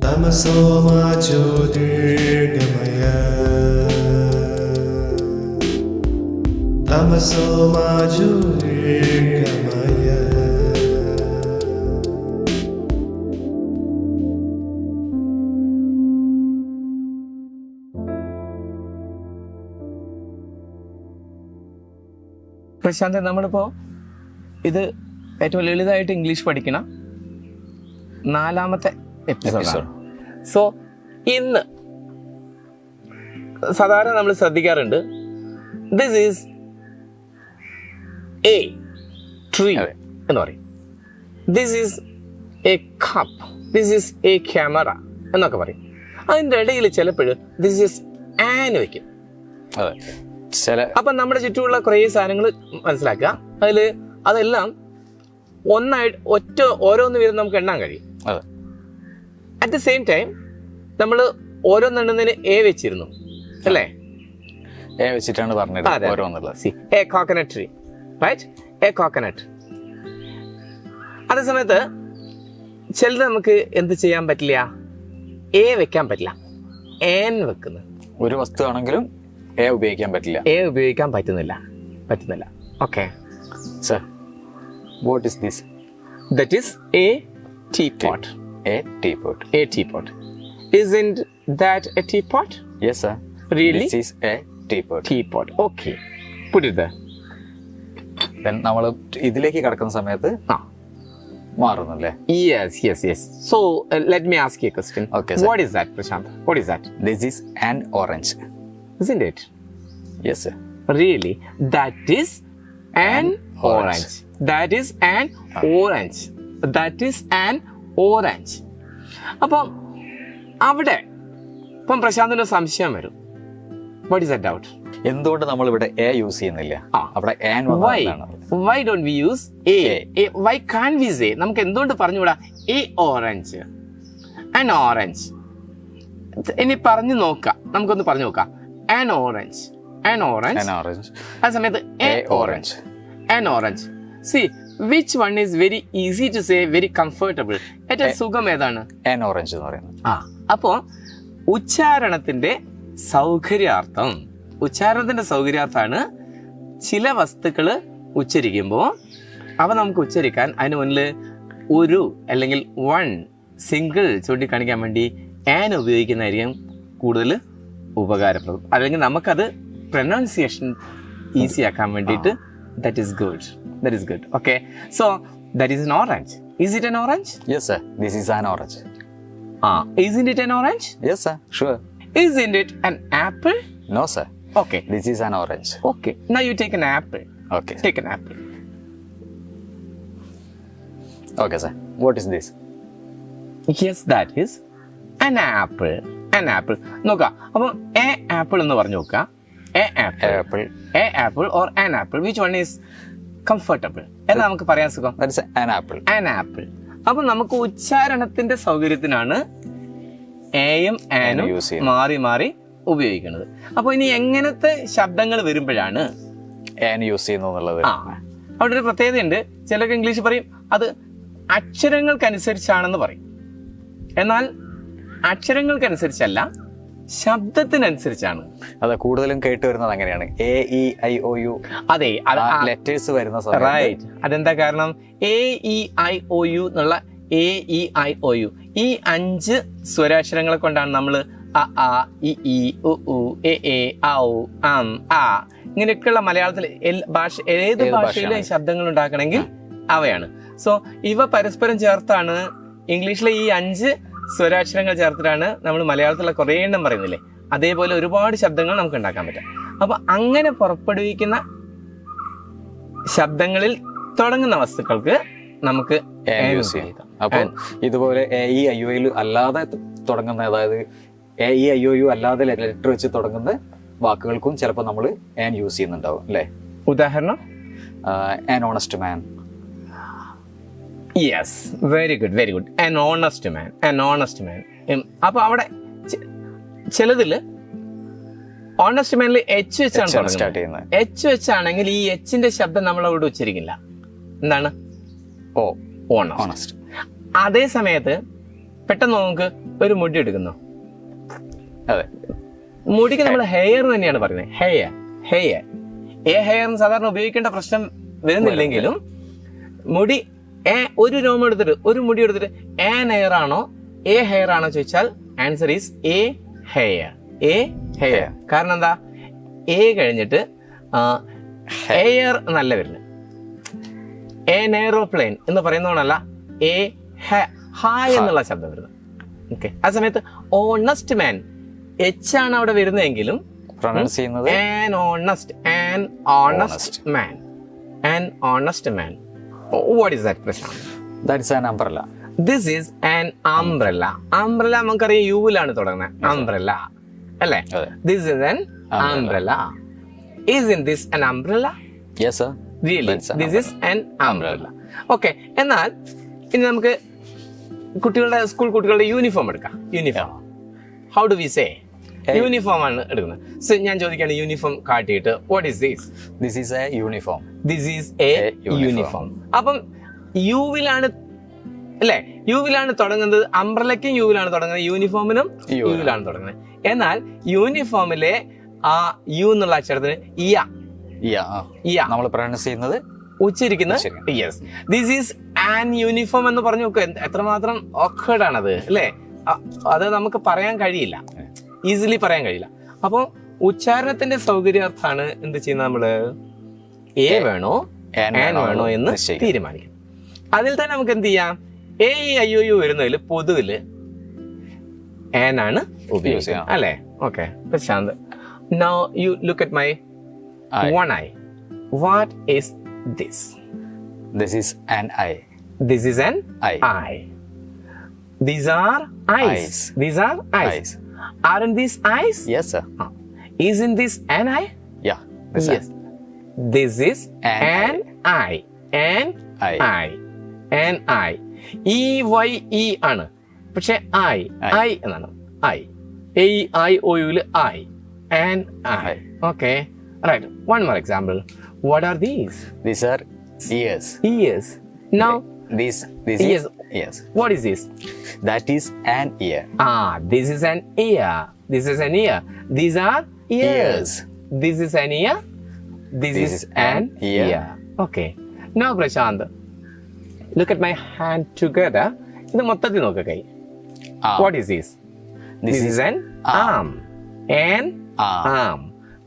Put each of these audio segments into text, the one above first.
തമസോ മാ ജ്യോതിർഗമയ തമസോ മാ ജ്യോതിർഗമയ. പ്രശാന്ത്, നമ്മളിപ്പോ ഇത് ഏറ്റവും ലളിതമായിട്ട് ഇംഗ്ലീഷ് പഠിക്കണ 4ാമത്തെ എപ്പിസോഡാണ്. സോ ഇന്ന് സാധാരണ നമ്മൾ ശ്രദ്ധിക്കാറുണ്ട്, ദിസ് ഈസ് എ ട്രീ എന്ന് പറയും, this is A cup, this is A camera എന്നൊക്കെ പറയും. അതിൻ്റെ ഇടയിൽ ചിലപ്പോഴും ദിസ് ഈസ് ആൻ വയ്ക്കും. അപ്പൊ നമ്മുടെ ചുറ്റുമുള്ള കുറേ സാധനങ്ങൾ മനസ്സിലാക്കുക. അതെല്ലാം ഒന്നായിട്ട് ഓരോന്ന് വീതം നമുക്ക് എണ്ണാൻ കഴിയും. അറ്റ് ദ സെയിം ടൈം നമ്മൾ ഓരോന്നെണ്ണുന്നതിന് എ വെച്ചിരുന്നു അല്ലേ? എ വെച്ചിട്ടാണ് പറഞ്ഞത്. A coconut tree, right? A coconut. അതേ സമയത്ത് ചിലത് നമുക്ക് എന്ത് ചെയ്യാൻ പറ്റില്ല, എ വെക്കാൻ പറ്റില്ല, ഏൻ വെക്കുന്നു. ഒരു വസ്തു ആണെങ്കിലും എ ഉപയോഗിക്കാൻ പറ്റില്ല, എ ഉപയോഗിക്കാൻ പറ്റുന്നില്ല. Okay sir, what is this? That is A teapot. A teapot. A teapot. Isn't that a teapot? Yes, sir. Really? This is a teapot. Teapot. Okay. Put it there. Then നമ്മൾ ഇതിലേക്ക് കടക്കുന്ന സമയത്ത് മാറുന്നല്ലേ? Yes. So let me ask you a question. Okay, sir. What is that, Prashant? What is that? This is an orange. Isn't it? Yes, sir. Really? That is an orange. That is an orange. That is an orange. അപ്പം അവിടെ ഇപ്പം പ്രശാന്തിന് സംശയം വരും. What is that doubt? എന്തുകൊണ്ട് നമ്മൾ ഇവിടെ A use ചെയ്യുന്നില്ല? അവിടെ ആൻ വന്നതാണ്. Why don't we use a? Why can't we say? നമുക്ക് എന്തുകൊണ്ട് പറഞ്ഞുകൂടാ a orange, an orange? ഇനി പറഞ്ഞു നോക്കാം, നമുക്കൊന്ന് പറഞ്ഞു നോക്കാം. An orange. ആ സമയത്ത് a orange. An orange. See, which one is very easy to say, very comfortable? ഏറ്റവും സുഖം ഏതാണ്? an orange എന്ന് പറയുന്നത്. അപ്പോ ഉച്ചാരണത്തിന്റെ സൗകര്യാർത്ഥാണ് ചില വസ്തുക്കൾ ഉച്ചരിക്കുമ്പോൾ അവ നമുക്ക് ഉച്ചരിക്കാൻ അതിന് മുന്നിൽ ഒരു അല്ലെങ്കിൽ വൺ സിംഗിൾ ചൂണ്ടിക്കാണിക്കാൻ വേണ്ടി ആൻ ഉപയോഗിക്കുന്നതായിരിക്കും കൂടുതൽ ഉപകാരപ്രദം. അല്ലെങ്കിൽ നമുക്കത് പ്രൊനൗൺസിയേഷൻ ഈസി ആക്കാൻ വേണ്ടിയിട്ട് that is good. Okay, so that is an orange. Is it an orange? Yes, sir. This is an orange. Isn't it an orange? Yes, sir. Sure. Isn't it an apple? No, sir. Okay. This is an orange. Okay. Now you take an apple. Okay. Take an apple. Okay, sir. What is this? Yes, that is an apple. An apple. നോക്കാം. അപ്പോൾ a apple എന്ന് പറഞ്ഞു നോക്കാം. A apple or an apple. Which one is comfortable? എന്ന് നമുക്ക് പറയാൻ സുഖം. That is an apple. An apple. അപ്പൊ നമുക്ക് ഉച്ചാരണത്തിന്റെ സൗകര്യത്തിനാണ് എയും ആനും മാറി ഉപയോഗിക്കുന്നത്. അപ്പൊ ഇനി എങ്ങനത്തെ ശബ്ദങ്ങൾ വരുമ്പോഴാണ് an യൂസ് ചെയ്യുന്നത്? അവിടെ ഒരു പ്രത്യേകതയുണ്ട്. ചിലർക്ക് ഇംഗ്ലീഷ് പറയും അത് അക്ഷരങ്ങൾക്കനുസരിച്ചാണെന്ന് പറയും. എന്നാൽ അക്ഷരങ്ങൾക്കനുസരിച്ചല്ല, ശബ്ദത്തിനനുസരിച്ചാണ്. അതെ, കൂടുതലും കേട്ട് വരുന്നത് അങ്ങനെയാണ്. AEIOU. അതെ, ലെറ്റേഴ്സ് വരുന്ന സമയത്ത്. റൈറ്റ്. അതെന്താ കാരണം? AEIOU എന്നുള്ള AEIOU ഈ 5 സ്വരാക്ഷരങ്ങളെ കൊണ്ടാണ് നമ്മൾ അ ഇ ഈ ഉ ഊ എ എ ഔ അം ആ ഇങ്ങനെയൊക്കെയുള്ള മലയാളത്തിൽ ഏത് ഭാഷയിലെ ശബ്ദങ്ങൾ ഉണ്ടാക്കണമെങ്കിൽ അവയാണ്. സോ ഇവ പരസ്പരം ചേർത്താണ് ഇംഗ്ലീഷിലെ ഈ 5 സ്വരാക്ഷരങ്ങൾ ചേർത്തിട്ടാണ് നമ്മൾ മലയാളത്തിലുള്ള കുറേ എണ്ണം പറയുന്നില്ലേ, അതേപോലെ ഒരുപാട് ശബ്ദങ്ങൾ നമുക്ക് ഉണ്ടാക്കാൻ പറ്റും. അപ്പൊ അങ്ങനെ പുറപ്പെടുവിക്കുന്ന ശബ്ദങ്ങളിൽ തുടങ്ങുന്ന വസ്തുക്കൾക്ക് നമുക്ക് യൂസ് ചെയ്യാം. അപ്പം ഇതുപോലെ AEIOU അല്ലാതെ തുടങ്ങുന്ന, അതായത് AEIOU അല്ലാതെ ലെറ്റർ വെച്ച് തുടങ്ങുന്ന വാക്കുകൾക്കും ചിലപ്പോൾ നമ്മൾ ആൻ യൂസ് ചെയ്യുന്നുണ്ടാവും അല്ലേ? ഉദാഹരണം, an honest man. Yes, very good. an honest man. അപ്പൊ അവിടെ ചിലതില് ഓണസ്റ്റ് മാനിൽ എച്ച് വെച്ചാണ് സ്റ്റാർട്ട് ചെയ്യുന്നത്. എച്ച് വെച്ചാണെങ്കിൽ ഈ എച്ചിന്റെ ശബ്ദം നമ്മൾ അവിടെ ഉച്ചരിക്കില്ല. എന്താണ്? ഓണസ്റ്റ്. അതേ സമയത്ത് പെട്ടെന്ന് നമുക്ക് ഒരു മുടി എടുക്കുന്നു. അതെ, മുടിക്ക് നമ്മൾ ഹെയർ തന്നെയാണ് പറയുന്നത്. ഹെയർ ഹെയർ ഹെയറിന് സാധാരണ ഉപയോഗിക്കേണ്ട പ്രശ്നം വരുന്നില്ലെങ്കിലും മുടി ഒരു രോമം എടുത്തിട്ട് ഒരു മുടി എടുത്തിട്ട് ഹെയർ ആണോ ഹെയർ ആണോ ചോദിച്ചാൽ ആൻസർ ഈസ് ഹെയർ ഹെയർ. കാരണം എന്താ, കഴിഞ്ഞിട്ട് ഹെയർ നല്ല വരുന്നത്. എയറോപ്ലെയിൻ എന്ന് പറയുന്നതല്ല ഹായ് എന്നുള്ള ശബ്ദം വരുന്നത്. ഓക്കെ, ആ സമയത്ത് ഓണസ്റ്റ് മാൻ എച്ച് ആണ് അവിടെ വരുന്നതെങ്കിലും പ്രൊനൗൺസ് ചെയ്യുന്നത് an honest man. What is that, Prashant? That's an umbrella. This is an umbrella. Umbrella നമുക്കറിയാം യുവിലാണ് തുടങ്ങുന്നത്. umbrella അല്ലേ? This is an umbrella. Isn't this an umbrella? Yes sir. Really? This is an umbrella. Okay. എന്നാൽ ഇനി നമുക്ക് school കുട്ടികളുടെ uniform എടുക്കാം. Uniform, how do we say? Uniform ആണ് എടുക്കുന്നത്. സോ ഞാൻ ചോദിക്കുകയാണ്, യൂണിഫോം കാട്ടിയിട്ട് what is this? This is a uniform. This is a uniform. അപ്പം യുവിലാണ് അല്ലേ, യുവിലാണ് തുടങ്ങുന്നത്. അംബ്രലയ്ക്കും യുവിലാണ് തുടങ്ങുന്നത്, യൂണിഫോമിനും യുവിലാണ് തുടങ്ങുന്നത്. എന്നാൽ യൂണിഫോമിലെ ആ യു എന്നുള്ള അക്ഷരത്തിന് നമ്മൾ പ്രൊനൗൺസ് ചെയ്യുന്നത് ഉച്ചരിക്കുന്നത് yes. This is an uniform എന്ന് പറഞ്ഞു നോക്കുക, എത്രമാത്രം ഓക്വേർഡ് ആണത് അല്ലേ? അത് നമുക്ക് പറയാൻ കഴിയില്ല, ഈസിലി പറയാൻ കഴിയില്ല. അപ്പോൾ ഉച്ചാരണത്തിന്റെ സൗകര്യാർത്ഥാണ് എന്ത് ചെയ്യുന്നത്, നമ്മള് വേണോ ആൻ വേണോ എന്ന് തീരുമാനിക്കും. അതിൽ തന്നെ നമുക്ക് എന്ത് ചെയ്യാം, ഐഒയു വരുന്നതിൽ പൊതുവില് ആൻ ആണ് ഉപയോഗിക്കുക അല്ലേ? Okay Prashant, now you look at my one eye. What is this? This is an eye. This is an eye. These are eyes. These are eyes. Aren't these eyes? Yes sir. Isn't this an eye? Yeah. Yes. This is an eye. An eye. An eye. E-Y-E ആണ്, പക്ഷെ I എന്നാണ്. A-I-O-U I. An eye. Okay. Right. One more example. What are these? These are ears. Ears. Now, This ears. Yes. What is this? That is an ear. This is an ear. This is an ear. These are ears. This is an ear. This is an ear. Okay. Now, Prashant, look at my hand together. ഇത് മൊത്തത്തിൽ നോക്കുക കൈ. What is this? This is an arm. An arm.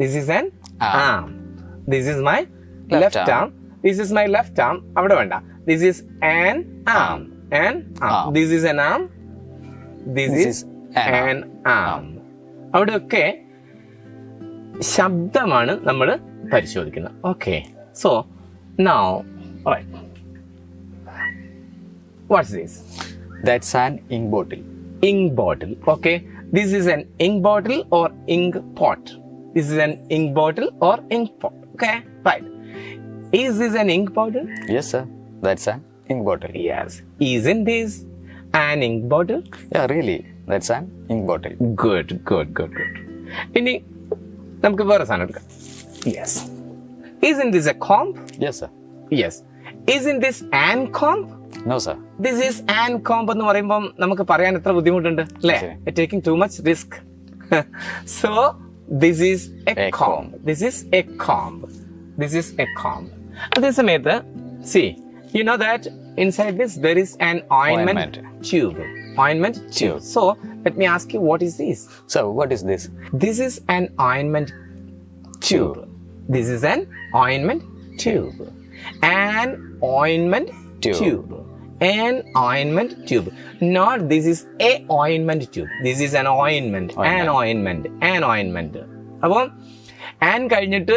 This is an arm. This is my left arm. This is my left arm. അവിടെ വേണ്ട. This is an arm. An arm. This is an arm. This is an arm. അവിടെയൊക്കെ ശബ്ദമാണ് നമ്മൾ പരിശോധിക്കുന്നത്. Okay, so now right, what's this? That's an ink bottle. Ink bottle. Okay, this is an ink bottle or ink pot. This is an ink bottle or ink pot. Okay, right. Is this an ink bottle? Yes sir. That's an ink bottle. Yes. Isn't this an ink bottle? Yeah, really. That's an ink bottle. Good. ഇനി നമുക്ക് വേറെ സാധനം എടുക്കാം. Yes. Isn't this a comb? Yes sir. Yes. Isn't this an comb? No sir. This is an comb എന്ന് പറയുമ്പോൾ നമുക്ക് പറയാൻ എത്ര ബുദ്ധിമുട്ടുണ്ട് അല്ലേ? Taking too much risk. So this is a comb. This is a comb. This is a comb. അതേ സമയത്ത് see, you know that inside this there is an ointment tube. Ointment tube. So let me ask you, what is this? So what is this? This is an ointment tube. This is an ointment tube. An ointment tube. An ointment tube. Not this is a ointment tube. This is an ointment. An ointment. An ointment. അപ്പോൾ an കഴിഞ്ഞിട്ട്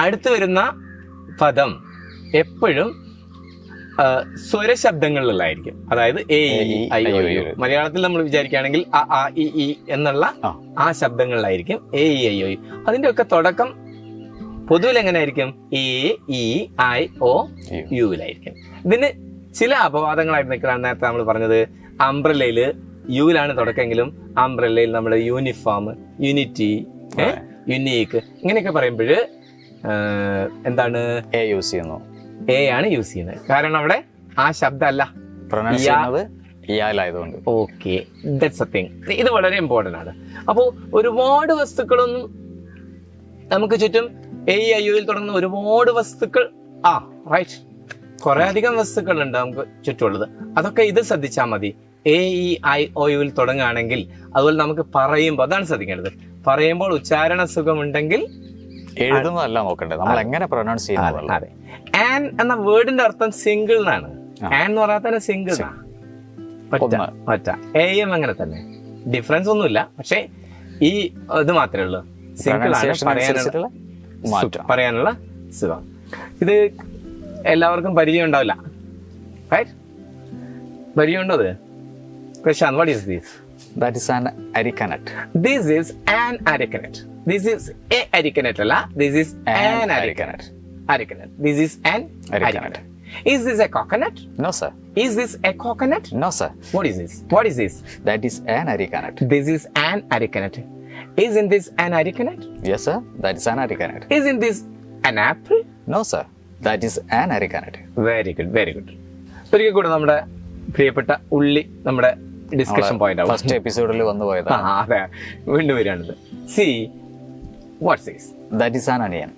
അടുത്ത് വരുന്ന പദം എപ്പോഴും സ്വരശബ്ദങ്ങളിലായിരിക്കും. അതായത് A-E-I-O-U. മലയാളത്തിൽ നമ്മൾ വിചാരിക്കുകയാണെങ്കിൽ A-A-E-E എന്നുള്ള ആ ശബ്ദങ്ങളിലായിരിക്കും A-E-I-O-U. അതിന്റെ ഒക്കെ തുടക്കം പൊതുവിൽ എങ്ങനെയായിരിക്കും? A-E-I-O-U-ലായിരിക്കും. ഇതിന് ചില അപവാദങ്ങളായിട്ട് നിൽക്കുകയാണ്. നേരത്തെ നമ്മൾ പറഞ്ഞത് അംബ്രല്ലയില് യുവിലാണ് തുടക്കമെങ്കിലും അംബ്രല്ലയിൽ നമ്മൾ യൂണിഫോം, യൂണിറ്റി, യുണീക്ക് ഇങ്ങനെയൊക്കെ പറയുമ്പോൾ എന്താണ് A യൂസ് ചെയ്യുന്നു? A ആണ് യൂസ് ചെയ്യുന്നത്. കാരണം അവിടെ ആ ശബ്ദമല്ല, പ്രൊനൗൺസ് ചെയ്യുന്നത് ഇയാലായതുകൊണ്ട്. Okay, that's a thing. ഇത് വളരെ ഇമ്പോർട്ടൻ്റ് ആണ്. അപ്പോൾ ഒരുപാട് വസ്തുക്കളൊന്നും നമുക്ക് ചുറ്റും AEIOയിൽ തുടങ്ങുന്ന ഒരുപാട് വസ്തുക്കൾ റൈറ്റ്, കുറെ അധികം വസ്തുക്കളുണ്ട് നമുക്ക് ചുറ്റുമുള്ളത്. അതൊക്കെ ഇത് ശ്രദ്ധിച്ചാൽ മതി. AEIOയിൽ തുടങ്ങുകയാണെങ്കിൽ അതുപോലെ നമുക്ക് പറയുമ്പോൾ അതാണ് ശ്രദ്ധിക്കേണ്ടത്. പറയുമ്പോൾ ഉച്ചാരണ സുഖമുണ്ടെങ്കിൽ എഴുതുന്നതല്ല നോക്കണ്ടേ, നമ്മൾ എങ്ങനെ പ്രൊനൗൺസ് ചെയ്യുന്നത്. അതെ, ആൻ എന്ന വേർഡിന്റെ അർത്ഥം സിംഗിൾ എന്നാണ്. ആൻ എന്ന് പറഞ്ഞാൽ തന്നെ സിംഗിൾ ഒറ്റ. AM അങ്ങനെ തന്നെ, ഡിഫറൻസ് ഒന്നുമില്ല. പക്ഷെ ഈ ഇത് മാത്രമേ ഉള്ളൂ, സിംഗിൾ ആണ് പറയാനുള്ള സുഖം. ഇത് എല്ലാവർക്കും പരിചയം ഉണ്ടാവില്ല, റൈറ്റ്? പരിചയം ഉണ്ടോ? അത് Krishan, what is this? That is an arecanut. This is an arecanut. This is a arecanut alla. This is an arecanut. Arecanut. This is an arecanut. Is this a coconut? No sir. Is this a coconut? No sir. What is this? What is this? That is an arecanut. This is an arecanut. Isn't this an arecanut? Yes sir, that is an arecanut. Isn't this an apple? No sir, that is an arecanut. Very good, very good. ഒരിക്കൽ കൂടെ നമ്മുടെ പ്രിയപ്പെട്ട ഉള്ളി നമ്മുടെ discussion point ആവും. First എപ്പിസോഡിൽ വന്നു പോയതാണ്. അതെ, വീണ്ടും വരികയാണിത്. See, what's this? That is an onion.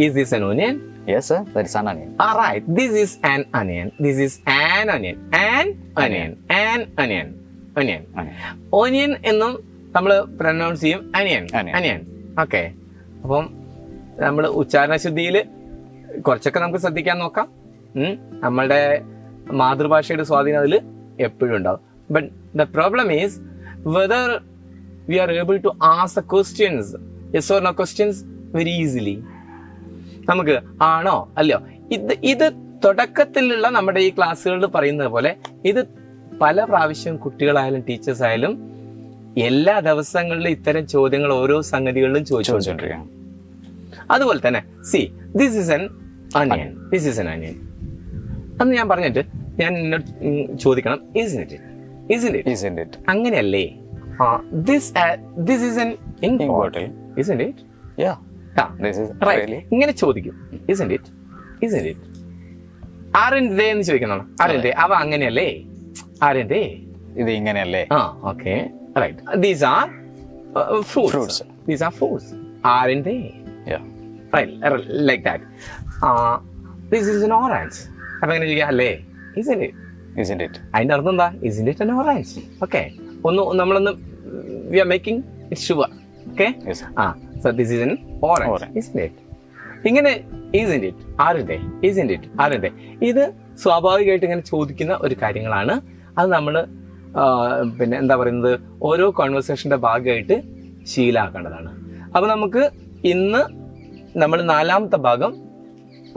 Is this an onion? Yes sir, that is an onion. All right, this is an onion. This is an onion. An onion. An onion. Onion. Onion എന്നും നമ്മൾ pronounce ചെയ്യും അനിയൻ. അനിയൻ. Okay, അപ്പം നമ്മൾ ഉച്ചാരണ ശുദ്ധിയിൽ കുറച്ചൊക്കെ നമുക്ക് ശ്രദ്ധിക്കാൻ നോക്കാം. നമ്മളുടെ മാതൃഭാഷയുടെ സ്വാധീനം അതിൽ എപ്പോഴും ഉണ്ടാവും. But the problem is whether we are able to ask the questions, yes or no questions very easily. നമുക്ക് ആണോ അല്ലയോ, ഇത് തുടക്കത്തിലുള്ള നമ്മുടെ ഈ ക്ലാസ്സുകളിൽ പറയുന്നത് പോലെ ഇത് പല പ്രാവശ്യം കുട്ടികളായാലും ടീച്ചേഴ്സ് ആയാലും എല്ലാ ദിവസങ്ങളിലും ഇത്തരം ചോദ്യങ്ങൾ ഓരോ സംഗതികളിലും ചോദിച്ചുകൊണ്ടിരിക്കുകയാണ്. അതുപോലെ തന്നെ സി ദിസ് ഇസ് എൻ അനിയൻ, ദിസ് ഇസ് എൻ അനിയൻ അന്ന് ഞാൻ പറഞ്ഞിട്ട് ഞാൻ എന്നോട് ചോദിക്കണം isn't it അങ്ങനെയല്ലേ? this is an ink bottle, isn't it? Yeah, this is right. really. ഇങ്ങനെ ചോദിക്കും, isn't it aren't they എന്ന് ചോദിക്കണം. aren't they അവ അങ്ങനെയല്ലേ, aren't they ഇത് ഇങ്ങനെയല്ലേ. okay, right. These are fruits. These are fruits, aren't they? Yeah, right, like that. This is an orange. അപ്പൊ എങ്ങനെ ചോദിക്കാം അല്ലേ, isn't it? അതിന്റെ അർത്ഥം എന്താ? isn't it an orange? Okay, നമ്മളൊന്ന് we are making it sure. okay, yes. So this is an orange. Isn't it? ഇങ്ങനെ isn't it, aren't they, isn't it, aren't they, ഇത് സ്വാഭാവികമായിട്ട് ഇങ്ങനെ ചോദിക്കുന്ന ഒരു കാര്യങ്ങളാണ്. അത് നമ്മൾ പിന്നെ എന്താ പറയുന്നത്, ഓരോ കോൺവെർസേഷന്റെ ഭാഗമായിട്ട് ശീലമാക്കേണ്ടതാണ്. അപ്പൊ നമുക്ക് ഇന്ന് നമ്മൾ 4ാമത്തെ ഭാഗം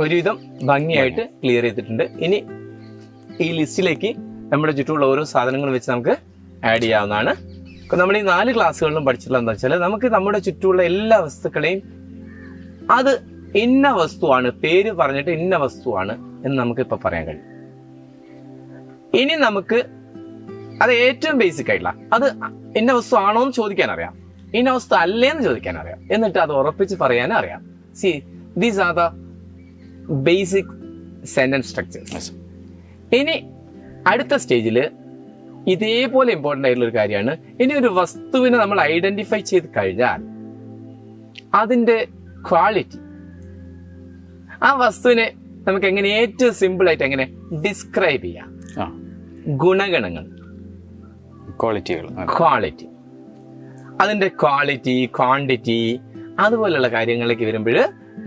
ഒരുവിധം ഭംഗിയായിട്ട് ക്ലിയർ ചെയ്തിട്ടുണ്ട്. ഇനി ഈ ലിസ്റ്റിലേക്ക് നമ്മുടെ ചുറ്റുമുള്ള ഓരോ സാധനങ്ങൾ വെച്ച് നമുക്ക് ആഡ് ചെയ്യാവുന്നതാണ്. നമ്മൾ ഈ 4 ക്ലാസ്സുകളിലും പഠിച്ചിട്ടുള്ള എന്താ വെച്ചാൽ നമുക്ക് നമ്മുടെ ചുറ്റുമുള്ള എല്ലാ വസ്തുക്കളെയും അത് ഇന്ന വസ്തുവാണ്, പേര് പറഞ്ഞിട്ട് ഇന്ന വസ്തുവാണ് എന്ന് നമുക്ക് ഇപ്പൊ പറയാൻ കഴിയും. ഇനി നമുക്ക് അത് ഏറ്റവും ബേസിക് ആയിട്ടുള്ള അത് ഇന്ന വസ്തു ആണോ എന്ന് ചോദിക്കാൻ അറിയാം, ഇന്ന വസ്തു അല്ലേന്ന് ചോദിക്കാൻ അറിയാം, എന്നിട്ട് അത് ഉറപ്പിച്ച് പറയാനും അറിയാം. C these are the basic sentence structures. ഇനി അടുത്ത സ്റ്റേജിൽ ഇതേപോലെ ഇമ്പോർട്ടൻ്റ് ആയിട്ടുള്ള ഒരു കാര്യമാണ്, ഇനി ഒരു വസ്തുവിനെ നമ്മൾ ഐഡന്റിഫൈ ചെയ്ത് കഴിഞ്ഞാൽ അതിന്റെ ക്വാളിറ്റി, ആ വസ്തുവിനെ നമുക്ക് എങ്ങനെ ഏറ്റവും സിമ്പിൾ ആയിട്ട് എങ്ങനെ ഡിസ്ക്രൈബ് ചെയ്യാം, ഗുണഗണങ്ങൾ, ക്വാളിറ്റി, അതിന്റെ ക്വാളിറ്റി, ക്വാണ്ടിറ്റി, അതുപോലെയുള്ള കാര്യങ്ങളിലേക്ക് വരുമ്പോൾ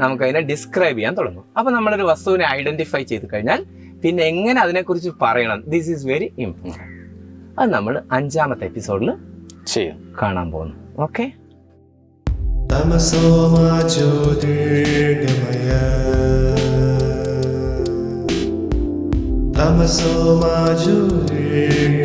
നമുക്ക് അതിനെ ഡിസ്ക്രൈബ് ചെയ്യാൻ തുടങ്ങും. അപ്പൊ നമ്മളൊരു വസ്തുവിനെ ഐഡന്റിഫൈ ചെയ്ത് കഴിഞ്ഞാൽ പിന്നെ എങ്ങനെ അതിനെക്കുറിച്ച് പറയണം, ദിസ് ഈസ് വെരി ഇമ്പോർട്ടൻറ്റ്. അത് നമ്മൾ 5ാമത്തെ എപ്പിസോഡിൽ കാണാൻ പോകുന്നു. ഓക്കെ, തമസോ മാ ജ്യോതിർഗമയ, തമസോ മാ ജ്യോതിർഗമയ.